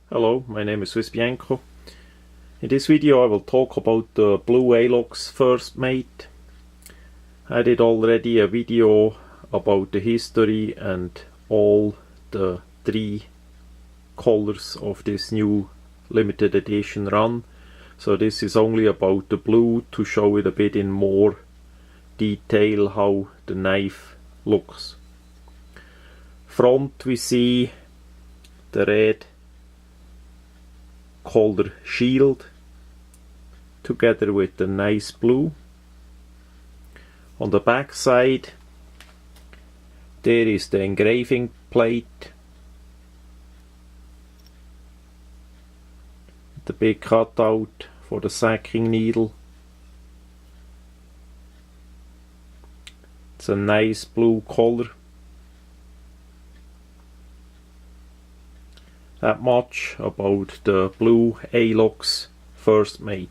Hello, my name is swissbianco. In this video I will talk about the blue alox first mate. I did already a video about the history and all the three colors of this new limited edition run. So this is only about the blue to show it a bit in more detail how the knife looks. Front we see the red color shield together with the nice blue. On the back side there is the engraving plate, the big cutout for the sacking needle. It's a nice blue color. That much about the blue alox first mate.